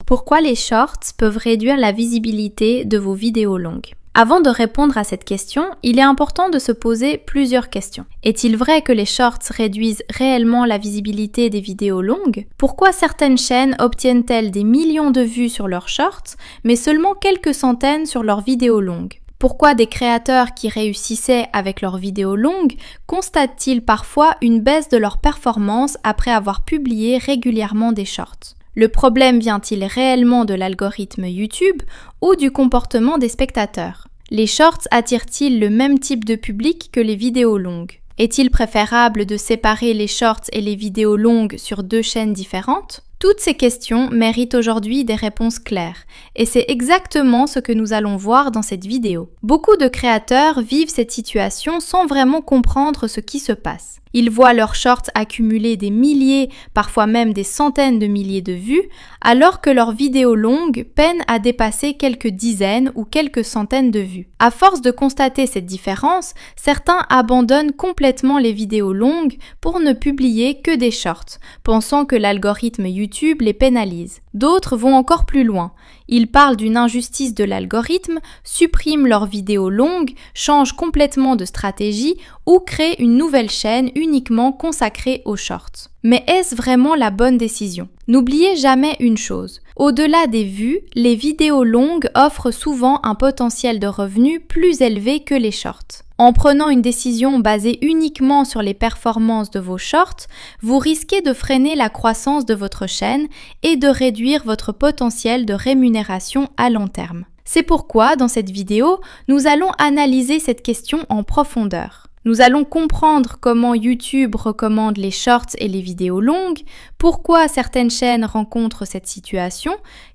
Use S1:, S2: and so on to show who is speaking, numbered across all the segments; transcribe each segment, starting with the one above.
S1: Pourquoi les shorts peuvent réduire la visibilité de vos vidéos longues? Avant de répondre à cette question, il est important de se poser plusieurs questions. Est-il vrai que les shorts réduisent réellement la visibilité des vidéos longues? Pourquoi certaines chaînes obtiennent-elles des millions de vues sur leurs shorts, mais seulement quelques centaines sur leurs vidéos longues? Pourquoi des créateurs qui réussissaient avec leurs vidéos longues constatent-ils parfois une baisse de leur performance après avoir publié régulièrement des shorts? Le problème vient-il réellement de l'algorithme YouTube ou du comportement des spectateurs? Les shorts attirent-ils le même type de public que les vidéos longues? Est-il préférable de séparer les shorts et les vidéos longues sur deux chaînes différentes? Toutes ces questions méritent aujourd'hui des réponses claires, et c'est exactement ce que nous allons voir dans cette vidéo. Beaucoup de créateurs vivent cette situation sans vraiment comprendre ce qui se passe. Ils voient leurs shorts accumuler des milliers, parfois même des centaines de milliers de vues, alors que leurs vidéos longues peinent à dépasser quelques dizaines ou quelques centaines de vues. À force de constater cette différence, certains abandonnent complètement les vidéos longues pour ne publier que des shorts, pensant que l'algorithme YouTube les pénalise. D'autres vont encore plus loin. Ils parlent d'une injustice de l'algorithme, suppriment leurs vidéos longues, changent complètement de stratégie ou créent une nouvelle chaîne uniquement consacrée aux shorts. Mais est-ce vraiment la bonne décision? N'oubliez jamais une chose. Au-delà des vues, les vidéos longues offrent souvent un potentiel de revenus plus élevé que les shorts. En prenant une décision basée uniquement sur les performances de vos shorts, vous risquez de freiner la croissance de votre chaîne et de réduire votre potentiel de rémunération à long terme. C'est pourquoi, dans cette vidéo, nous allons analyser cette question en profondeur. Nous allons comprendre comment YouTube recommande les shorts et les vidéos longues, pourquoi certaines chaînes rencontrent cette situation,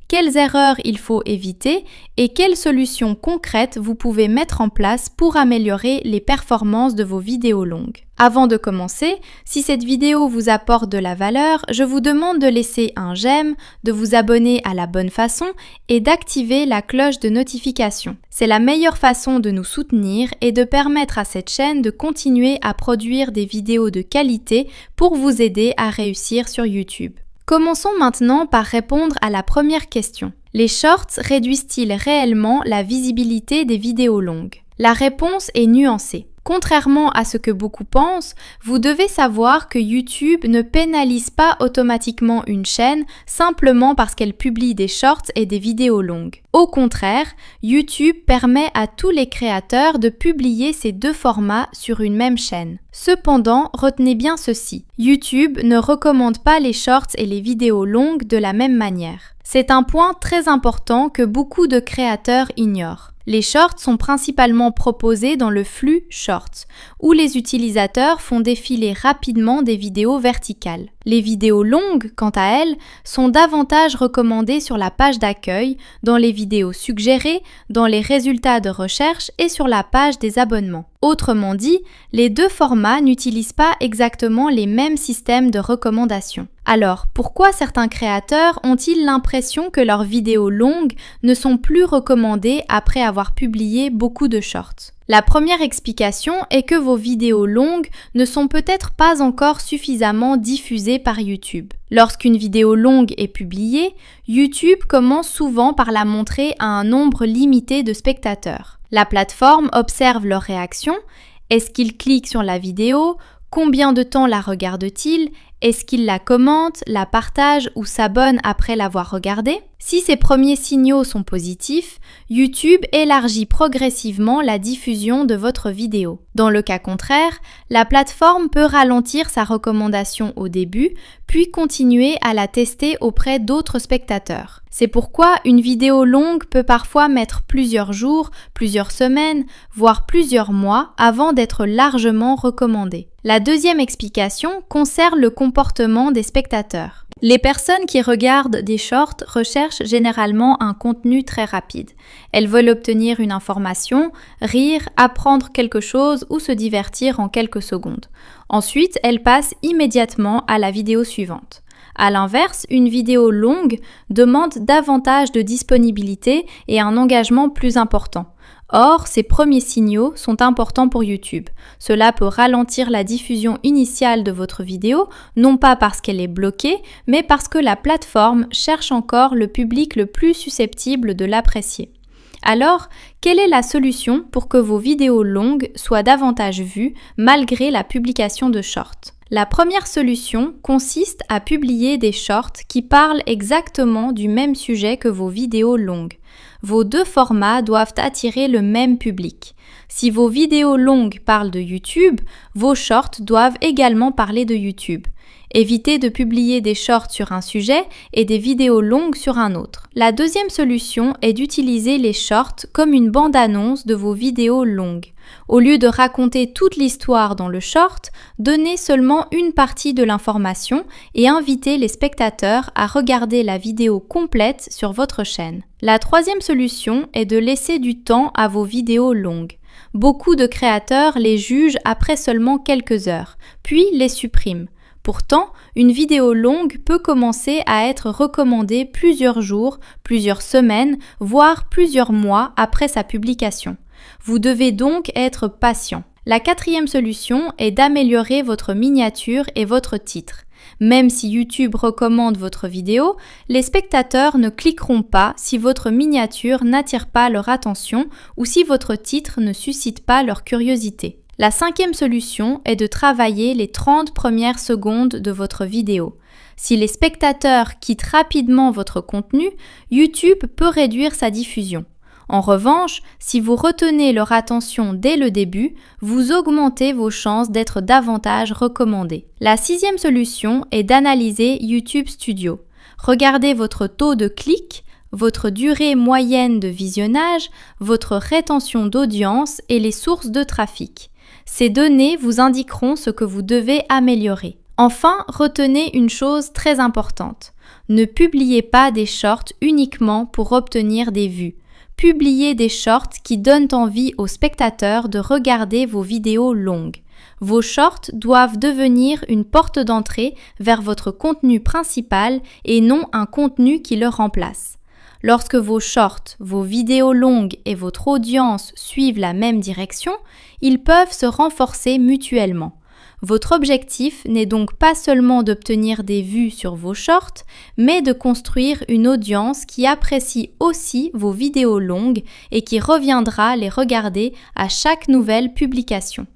S1: quelles erreurs il faut éviter et quelles solutions concrètes vous pouvez mettre en place pour améliorer les performances de vos vidéos longues. Avant de commencer, si cette vidéo vous apporte de la valeur, je vous demande de laisser un j'aime, de vous abonner à la bonne façon et d'activer la cloche de notification. C'est la meilleure façon de nous soutenir et de permettre à cette chaîne de continuer à produire des vidéos de qualité pour vous aider à réussir sur YouTube. Commençons maintenant par répondre à la première question. Les shorts réduisent-ils réellement la visibilité des vidéos longues? La réponse est nuancée. Contrairement à ce que beaucoup pensent, vous devez savoir que YouTube ne pénalise pas automatiquement une chaîne simplement parce qu'elle publie des shorts et des vidéos longues. Au contraire, YouTube permet à tous les créateurs de publier ces deux formats sur une même chaîne. Cependant, retenez bien ceci, YouTube ne recommande pas les shorts et les vidéos longues de la même manière. C'est un point très important que beaucoup de créateurs ignorent. Les shorts sont principalement proposés dans le flux Shorts, où les utilisateurs font défiler rapidement des vidéos verticales. Les vidéos longues, quant à elles, sont davantage recommandées sur la page d'accueil, dans les vidéos suggérées, dans les résultats de recherche et sur la page des abonnements. Autrement dit, les deux formats n'utilisent pas exactement les mêmes systèmes de recommandation. Alors, pourquoi certains créateurs ont-ils l'impression que leurs vidéos longues ne sont plus recommandées après avoir publié beaucoup de shorts? La première explication est que vos vidéos longues ne sont peut-être pas encore suffisamment diffusées par YouTube. Lorsqu'une vidéo longue est publiée, YouTube commence souvent par la montrer à un nombre limité de spectateurs. La plateforme observe leurs réactions. Est-ce qu'ils cliquent sur la vidéo? Combien de temps la regardent-ils? Est-ce qu'ils la commentent, la partagent ou s'abonnent après l'avoir regardée? Si ces premiers signaux sont positifs, YouTube élargit progressivement la diffusion de votre vidéo. Dans le cas contraire, la plateforme peut ralentir sa recommandation au début, puis continuer à la tester auprès d'autres spectateurs. C'est pourquoi une vidéo longue peut parfois mettre plusieurs jours, plusieurs semaines, voire plusieurs mois avant d'être largement recommandée. La deuxième explication concerne le comportement des spectateurs. Les personnes qui regardent des shorts recherchent généralement un contenu très rapide. Elles veulent obtenir une information, rire, apprendre quelque chose ou se divertir en quelques secondes. Ensuite, elles passent immédiatement à la vidéo suivante. À l'inverse, une vidéo longue demande davantage de disponibilité et un engagement plus important. Or, ces premiers signaux sont importants pour YouTube. Cela peut ralentir la diffusion initiale de votre vidéo, non pas parce qu'elle est bloquée, mais parce que la plateforme cherche encore le public le plus susceptible de l'apprécier. Alors, quelle est la solution pour que vos vidéos longues soient davantage vues malgré la publication de shorts ? La première solution consiste à publier des shorts qui parlent exactement du même sujet que vos vidéos longues. Vos deux formats doivent attirer le même public. Si vos vidéos longues parlent de YouTube, vos shorts doivent également parler de YouTube. Évitez de publier des shorts sur un sujet et des vidéos longues sur un autre. La deuxième solution est d'utiliser les shorts comme une bande-annonce de vos vidéos longues. Au lieu de raconter toute l'histoire dans le short, donnez seulement une partie de l'information et invitez les spectateurs à regarder la vidéo complète sur votre chaîne. La troisième solution est de laisser du temps à vos vidéos longues. Beaucoup de créateurs les jugent après seulement quelques heures, puis les suppriment. Pourtant, une vidéo longue peut commencer à être recommandée plusieurs jours, plusieurs semaines, voire plusieurs mois après sa publication. Vous devez donc être patient. La quatrième solution est d'améliorer votre miniature et votre titre. Même si YouTube recommande votre vidéo, les spectateurs ne cliqueront pas si votre miniature n'attire pas leur attention ou si votre titre ne suscite pas leur curiosité. La cinquième solution est de travailler les 30 premières secondes de votre vidéo. Si les spectateurs quittent rapidement votre contenu, YouTube peut réduire sa diffusion. En revanche, si vous retenez leur attention dès le début, vous augmentez vos chances d'être davantage recommandés. La sixième solution est d'analyser YouTube Studio. Regardez votre taux de clic, votre durée moyenne de visionnage, votre rétention d'audience et les sources de trafic. Ces données vous indiqueront ce que vous devez améliorer. Enfin, retenez une chose très importante. Ne publiez pas des shorts uniquement pour obtenir des vues. Publiez des shorts qui donnent envie aux spectateurs de regarder vos vidéos longues. Vos shorts doivent devenir une porte d'entrée vers votre contenu principal et non un contenu qui le remplace. Lorsque vos shorts, vos vidéos longues et votre audience suivent la même direction, ils peuvent se renforcer mutuellement. Votre objectif n'est donc pas seulement d'obtenir des vues sur vos shorts, mais de construire une audience qui apprécie aussi vos vidéos longues et qui reviendra les regarder à chaque nouvelle publication.